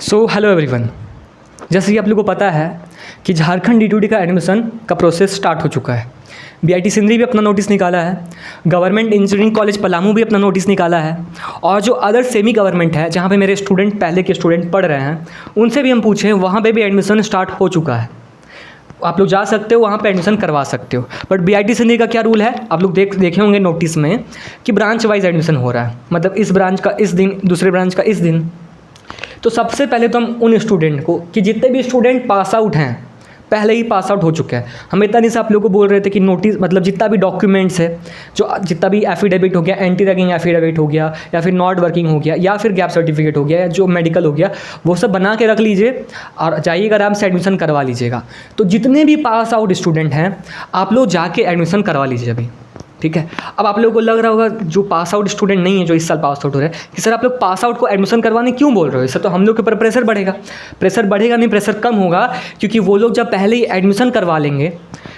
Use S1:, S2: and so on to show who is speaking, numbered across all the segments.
S1: So hello everyone. जैसे कि आप लोगों को पता है कि झारखंड D2D का एडमिशन का प्रोसेस स्टार्ट हो चुका है। BIT सिंधरी भी अपना नोटिस निकाला है, गवर्नमेंट इंजीनियरिंग कॉलेज पलामू भी अपना नोटिस निकाला है, और जो अदर सेमी गवर्नमेंट है जहाँ पे मेरे स्टूडेंट पहले के स्टूडेंट पढ़ रहे हैं उनसे भी हम पूछें, वहाँ पे भी एडमिशन स्टार्ट हो चुका है। आप लोग जा सकते हो, वहाँ पे एडमिशन करवा सकते हो। बट BIT सिंधरी का क्या रूल है, आप लोग देखे होंगे नोटिस में कि ब्रांच वाइज एडमिशन हो रहा है, मतलब इस ब्रांच का इस दिन, दूसरे ब्रांच का इस दिन। तो सबसे पहले तो हम उन स्टूडेंट को, कि जितने भी स्टूडेंट पास आउट हैं, पहले ही पास आउट हो चुके हैं, हम इतना नहीं से आप लोगों को बोल रहे थे कि नोटिस मतलब जितना भी डॉक्यूमेंट्स है, जो जितना भी एफिडेविट हो गया, एंटी रैगिंग एफिडेविट हो गया, या फिर नॉट वर्किंग हो गया, या फिर गैप सर्टिफिकेट हो गया, या जो मेडिकल हो गया, वो सब बना के रख लीजिए और जाइएगा आराम से एडमिशन करवा लीजिएगा। तो जितने भी पास आउट स्टूडेंट हैं आप लोग जाके एडमिशन करवा लीजिए अभी, ठीक है। अब आप लोगों को लग रहा होगा जो पास आउट स्टूडेंट नहीं है, जो इस साल पास आउट हो रहे हैं, कि सर आप लोग पास आउट को एडमिशन करवाने क्यों बोल रहे हो, इससे तो हम लोग के ऊपर प्रेशर बढ़ेगा। प्रेशर बढ़ेगा नहीं, प्रेशर कम होगा, क्योंकि वो लोग जब पहले ही एडमिशन करवा लेंगे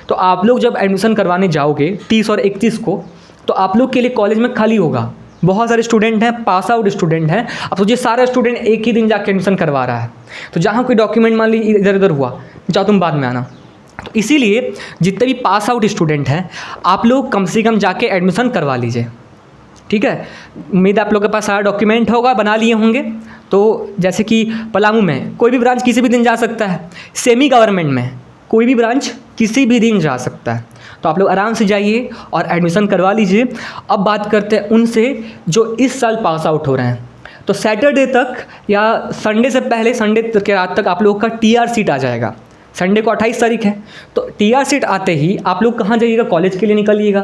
S1: तो आप लोग जब एडमिशन करवाने जाओगे 30 और 31 को, तो आप लोग के लिए कॉलेज में खाली होगा। बहुत सारे स्टूडेंट हैं, पास आउट स्टूडेंट हैं। अब सोचिए सारा स्टूडेंट एक ही दिन जाके एडमिशन करवा रहा है, तो जहाँ कोई डॉक्यूमेंट मान लीजिए इधर उधर हुआ, जाओ तुम बाद में आना। तो इसीलिए जितने भी पास आउट स्टूडेंट हैं आप लोग कम से कम जाके एडमिशन करवा लीजिए, ठीक है। उम्मीद आप लोग के पास सारा डॉक्यूमेंट होगा, बना लिए होंगे। तो जैसे कि पलामू में कोई भी ब्रांच किसी भी दिन जा सकता है, सेमी गवर्नमेंट में कोई भी ब्रांच किसी भी दिन जा सकता है, तो आप लोग आराम से जाइए और एडमिशन करवा लीजिए। अब बात करते हैं उनसे जो इस साल पास आउट हो रहे हैं। तो सैटरडे तक या संडे से पहले, संडे के रात तक आप लोग का TR सीट आ जाएगा। संडे को 28 तारीख है, तो TR सीट आते ही आप लोग कहाँ जाइएगा, कॉलेज के लिए निकलिएगा।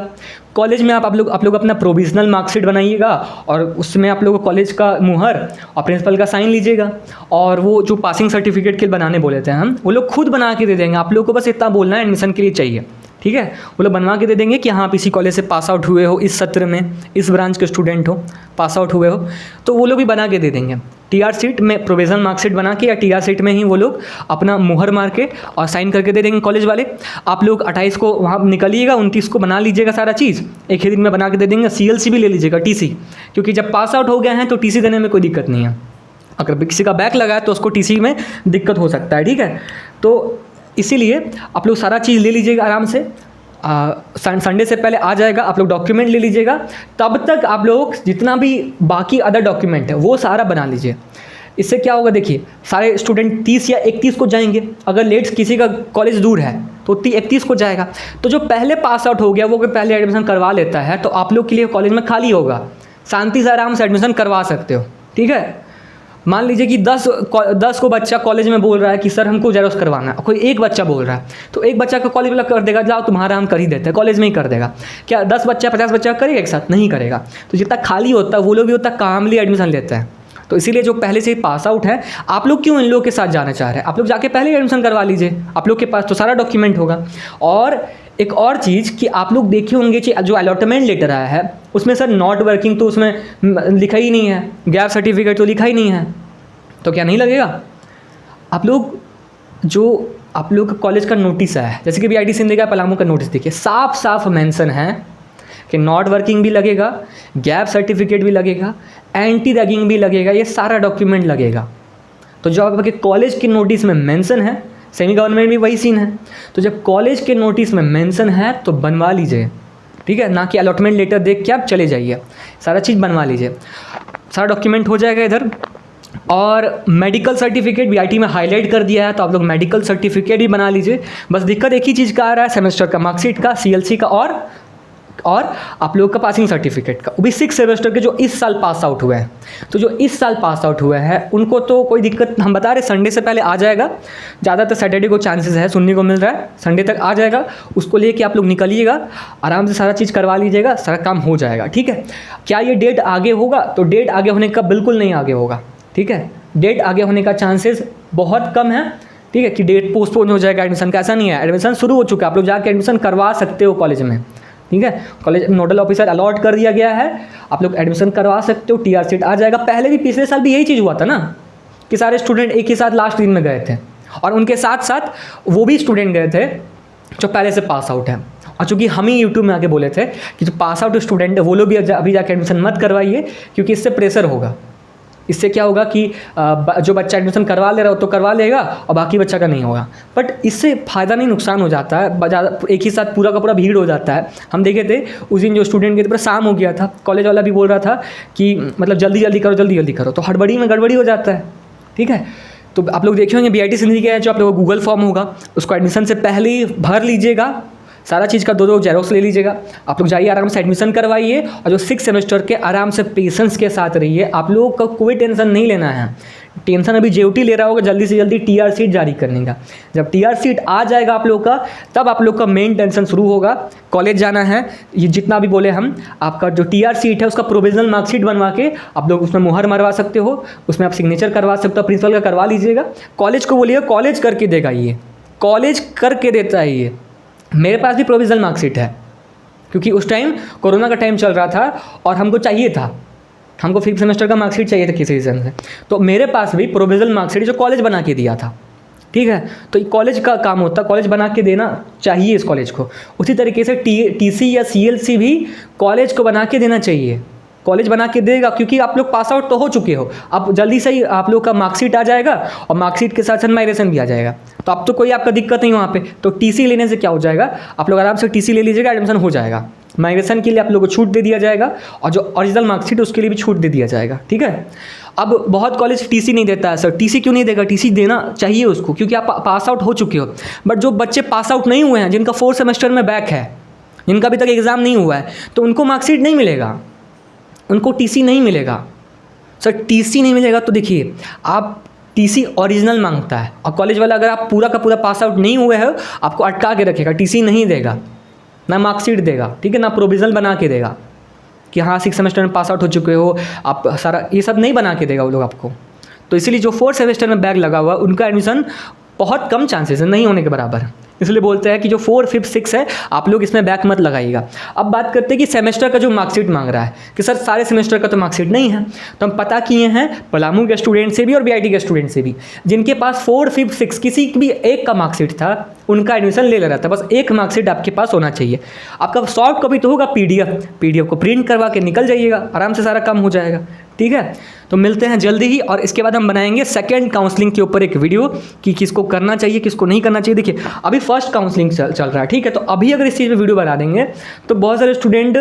S1: कॉलेज में आप लोग अपना प्रोविजनल मार्कशीट बनाइएगा, और उसमें आप लोग कॉलेज का मुहर और प्रिंसिपल का साइन लीजिएगा, और वो जो पासिंग सर्टिफिकेट के बनाने बोले थे हम, वो लोग खुद बना के दे देंगे। आप लोग को बस इतना बोलना है एडमिशन के लिए चाहिए, ठीक है। वो लोग बनवा के दे देंगे कि हाँ आप इसी कॉलेज से पास आउट हुए हो, इस सत्र में इस ब्रांच के स्टूडेंट हो, पास आउट हुए हो, तो वो लोग भी बना के दे देंगे। TR सीट में प्रोविजनल मार्कशीट बना के, या TR सीट में ही वो लोग अपना मुहर मार के और साइन करके दे देंगे कॉलेज वाले। आप लोग 28 को वहाँ निकलिएगा, 29 को बना लीजिएगा सारा चीज़, एक ही दिन में बना के दे देंगे। CLC भी ले लीजिएगा, TC, क्योंकि जब पास आउट हो गए हैं तो TC देने में कोई दिक्कत नहीं है। अगर किसी का बैक लगा है तो उसको TC में दिक्कत हो सकता है, ठीक है। तो इसीलिए आप लोग सारा चीज़ ले लीजिएगा आराम से। संडे से पहले आ जाएगा, आप लोग डॉक्यूमेंट ले लीजिएगा। तब तक आप लोग जितना भी बाकी अदर डॉक्यूमेंट है वो सारा बना लीजिए। इससे क्या होगा, देखिए सारे स्टूडेंट 30 या 31 को जाएंगे। अगर लेट्स किसी का कॉलेज दूर है तो 31 को जाएगा। तो जो पहले पास आउट हो गया वो अगर पहले एडमिशन करवा लेता है तो आप लोग के लिए कॉलेज में खाली होगा, शांति से आराम से एडमिशन करवा सकते हो, ठीक है। मान लीजिए कि 10 को बच्चा कॉलेज में बोल रहा है कि सर हमको जेरोक्स करवाना है, कोई एक बच्चा बोल रहा है, तो एक बच्चा का कॉलेज वाला कर देगा, जाओ तुम्हारा हम कर ही देते हैं, कॉलेज में ही कर देगा। क्या 10 बच्चा 50 बच्चा करेगा एक साथ? नहीं करेगा। तो जितना खाली होता है वो लोग भी उतना कामली एडमिशन लेते हैं। तो इसीलिए जो पहले से ही पास आउट है, आप लोग क्यों इन लोगों के साथ जाना चाह रहे हैं? आप लोग जाके पहले ही एडमिशन करवा लीजिए, आप लोग के पास तो सारा डॉक्यूमेंट होगा। और एक और चीज़ कि आप लोग देखे होंगे कि जो अलॉटमेंट लेटर आया है उसमें सर नॉट वर्किंग तो उसमें लिखा ही नहीं है, गैप सर्टिफिकेट तो लिखा ही नहीं है, तो क्या नहीं लगेगा? आप लोग कॉलेज का नोटिस है, जैसे कि BIT सिंधरी का पलामू का नोटिस देखिए, साफ साफ मेंशन है कि नॉट वर्किंग भी लगेगा, गैप सर्टिफिकेट भी लगेगा, एंटी रैगिंग भी लगेगा, ये सारा डॉक्यूमेंट लगेगा। तो जो आपके कॉलेज के नोटिस में मेंशन है, सेमी गवर्नमेंट भी वही सीन है, तो जब कॉलेज के नोटिस में मेंशन है तो बनवा लीजिए, ठीक है। ना कि अलॉटमेंट लेटर देख के आप चले जाइए, सारा चीज़ बनवा लीजिए, सारा डॉक्यूमेंट हो जाएगा इधर। और मेडिकल सर्टिफिकेट BIT में हाईलाइट कर दिया है, तो आप लोग मेडिकल सर्टिफिकेट भी बना लीजिए। बस दिक्कत एक ही चीज़ का आ रहा है, सेमेस्टर का मार्कशीट का, CLC का, और आप लोग का पासिंग सर्टिफिकेट का, वो भी 6 सेमेस्टर के जो इस साल पास आउट हुए हैं। तो जो इस साल पास आउट हुए हैं उनको तो कोई दिक्कत, हम बता रहे संडे से पहले आ जाएगा, ज़्यादातर सैटरडे को चांसेस है, सुनने को मिल रहा है, संडे तक आ जाएगा। उसको लेके आप लोग निकलिएगा, आराम से सारा चीज़ करवा लीजिएगा, सारा काम हो जाएगा, ठीक है। क्या ये डेट आगे होगा? तो डेट आगे होने का बिल्कुल नहीं आगे होगा, ठीक है। डेट आगे होने का चांसेस बहुत कम है, ठीक है, कि डेट पोस्टपोन हो जाएगा एडमिशन का, ऐसा नहीं है। एडमिशन शुरू हो चुका है, आप लोग जाके एडमिशन करवा सकते हो कॉलेज में, ठीक है। कॉलेज नोडल ऑफिसर अलॉट कर दिया गया है, आप लोग एडमिशन करवा सकते हो, TR सीट आ जाएगा। पहले भी पिछले साल भी यही चीज़ हुआ था ना, कि सारे स्टूडेंट एक ही साथ लास्ट दिन में गए थे, और उनके साथ साथ वो भी स्टूडेंट गए थे जो पहले से पास आउट है। और चूँकि हम ही यूट्यूब में आके बोले थे कि जो पास आउट स्टूडेंट है वो लोग भी अभी जाके एडमिशन मत करवाइए, क्योंकि इससे प्रेशर होगा, इससे क्या होगा कि जो बच्चा एडमिशन करवा ले रहा हो तो करवा लेगा और बाकी बच्चा का नहीं होगा। बट इससे फ़ायदा नहीं नुकसान हो जाता है, एक ही साथ पूरा का पूरा भीड़ हो जाता है। हम देखे थे उस दिन जो स्टूडेंट के पूरा शाम हो गया था, कॉलेज वाला भी बोल रहा था कि मतलब जल्दी जल्दी करो, जल्दी जल्दी करो, तो हड़बड़ी में गड़बड़ी हो जाता है। ठीक है, तो आप लोग देखे होंगे BIT सिंधी का जो आप लोगों को गूगल फॉर्म होगा उसको एडमिशन से पहले ही भर लीजिएगा, सारा चीज़ का 2-2 जेरोक्स ले लीजिएगा। आप लोग जाइए आराम से एडमिशन करवाइए और जो 6 सेमेस्टर के आराम से पेशेंस के साथ रहिए। आप लोगों को कोई टेंशन नहीं लेना है। टेंशन अभी JOT ले रहा होगा जल्दी से जल्दी TR सीट जारी करने का। जब TR सीट आ जाएगा आप लोग का, तब आप लोग का मेन टेंशन शुरू होगा। कॉलेज जाना है, ये जितना भी बोले हम, आपका जो TR सीट है उसका प्रोविजनल मार्कशीट बनवा के आप लोग उसमें मुहर मरवा सकते हो, उसमें आप सिग्नेचर करवा सकते हो, प्रिंसिपल का करवा लीजिएगा। कॉलेज को बोलिए कॉलेज करके देगा, ये कॉलेज करके देता है। ये मेरे पास भी प्रोविजनल मार्कशीट है, क्योंकि उस टाइम कोरोना का टाइम चल रहा था और हमको चाहिए था, हमको 5th सेमेस्टर का मार्कशीट चाहिए था किसी रीज़न से, तो मेरे पास भी प्रोविजनल मार्कशीट जो कॉलेज बना के दिया था। ठीक है, तो कॉलेज का काम होता है, कॉलेज बना के देना चाहिए इस कॉलेज को। उसी तरीके से TC या CLC भी कॉलेज को बना के देना चाहिए, कॉलेज बना के देगा, क्योंकि आप लोग पास आउट तो हो चुके हो। अब जल्दी से ही आप लोग का मार्कशीट आ जाएगा और मार्कशीट के साथ साथ माइग्रेशन भी आ जाएगा, तो अब तो कोई आपका दिक्कत नहीं वहाँ पे। तो TC लेने से क्या हो जाएगा, आप लोग आराम से TC ले लीजिएगा, एडमिशन हो जाएगा। माइग्रेशन के लिए आप लोगों को छूट दे दिया जाएगा और जो ओरिजिनल मार्कशीट उसके लिए भी छूट दे दिया जाएगा। ठीक है, अब बहुत कॉलेज TC नहीं देता है। सर TC क्यों नहीं देगा? TC देना चाहिए उसको, क्योंकि आप पास आउट हो चुके हो। बट जो बच्चे पास आउट नहीं हुए हैं, जिनका 4th सेमेस्टर में बैक है, जिनका अभी तक एग्ज़ाम नहीं हुआ है, तो उनको मार्कशीट नहीं मिलेगा, उनको TC नहीं मिलेगा। सर TC नहीं मिलेगा तो देखिए, आप TC ओरिजिनल मांगता है और कॉलेज वाला अगर आप पूरा का पूरा पास आउट नहीं हुए हो, आपको अटका के रखेगा, TC नहीं देगा, ना मार्कशीट देगा। ठीक है, ना प्रोविजनल बना के देगा कि हाँ 6 सेमेस्टर में पास आउट हो चुके हो आप, सारा ये सब नहीं बना के देगा वो लोग आपको। तो इसीलिए जो 4th सेमेस्टर में बैक लगा हुआ है उनका एडमिशन बहुत कम चांसेस है, नहीं होने के बराबर है। इसलिए बोलते हैं कि जो 4, 5, 6 है आप लोग इसमें बैक मत लगाइएगा। अब बात करते हैं कि सेमेस्टर का जो मार्कशीट मांग रहा है कि सर सारे सेमेस्टर का तो मार्कशीट नहीं है, तो हम पता किए हैं पलामू के स्टूडेंट से भी और BIT के स्टूडेंट से भी, जिनके पास 4, 5, 6 किसी भी एक का मार्कशीट था, उनका एडमिशन ले रहा था। बस एक मार्कशीट आपके पास होना चाहिए। आपका सॉफ्ट कॉपी तो होगा PDF को प्रिंट करवा के निकल जाइएगा, आराम से सारा काम हो जाएगा। ठीक है, तो मिलते हैं जल्दी ही, और इसके बाद हम बनाएंगे सेकंड काउंसलिंग के ऊपर एक वीडियो कि किसको करना चाहिए किसको नहीं करना चाहिए। देखिए अभी फर्स्ट काउंसलिंग चल रहा है। ठीक है, तो अभी अगर इस चीज़ पे वीडियो बना देंगे तो बहुत सारे स्टूडेंट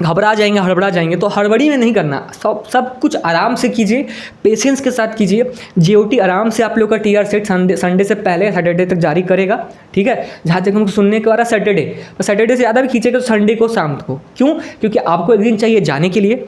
S1: घबरा जाएंगे, हड़बड़ा जाएंगे। तो हड़बड़ी में नहीं करना, सब कुछ आराम से कीजिए, पेशेंस के साथ कीजिए। JOT आराम से आप लोग का TR सेट संडे से पहले सैटरडे तक जारी करेगा। ठीक है, जहाँ तक हमको सुनने के आ रहा है सैटरडे, तो सैटरडे से ज़्यादा भी खींचेगा तो संडे को शाम को। क्यों? क्योंकि आपको एक दिन चाहिए जाने के लिए।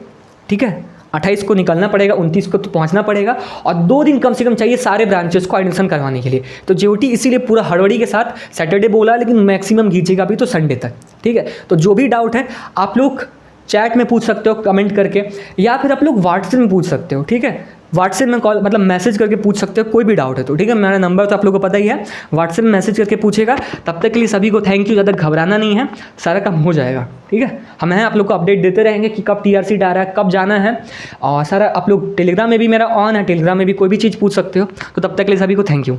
S1: ठीक है, 28 को निकलना पड़ेगा, 29 को तो पहुंचना पड़ेगा, और 2 दिन कम से कम चाहिए सारे ब्रांचेस को एडमिशन करवाने के लिए। तो JOT इसीलिए पूरा हड़बड़ी के साथ सैटरडे बोला, लेकिन मैक्सिमम खींचेगा भी तो संडे तक। ठीक है, तो जो भी डाउट है आप लोग चैट में पूछ सकते हो कमेंट करके, या फिर आप लोग व्हाट्सएप में पूछ सकते हो। ठीक है, व्हाट्सएप में कॉल मतलब मैसेज करके पूछ सकते हो, कोई भी डाउट है तो। ठीक है, मेरा नंबर तो आप लोगों को पता ही है, व्हाट्सएप में मैसेज करके पूछेगा। तब तक के लिए सभी को थैंक यू, ज़्यादा घबराना नहीं है, सारा काम हो जाएगा। ठीक है, हम हैं आप लोग को अपडेट देते रहेंगे कि कब TR सीट आ रहा है, कब जाना है, और सारा आप लोग टेलीग्राम में भी मेरा ऑन है, टेलीग्राम में भी कोई भी चीज़ पूछ सकते हो। तो तब तक के लिए सभी को थैंक यू।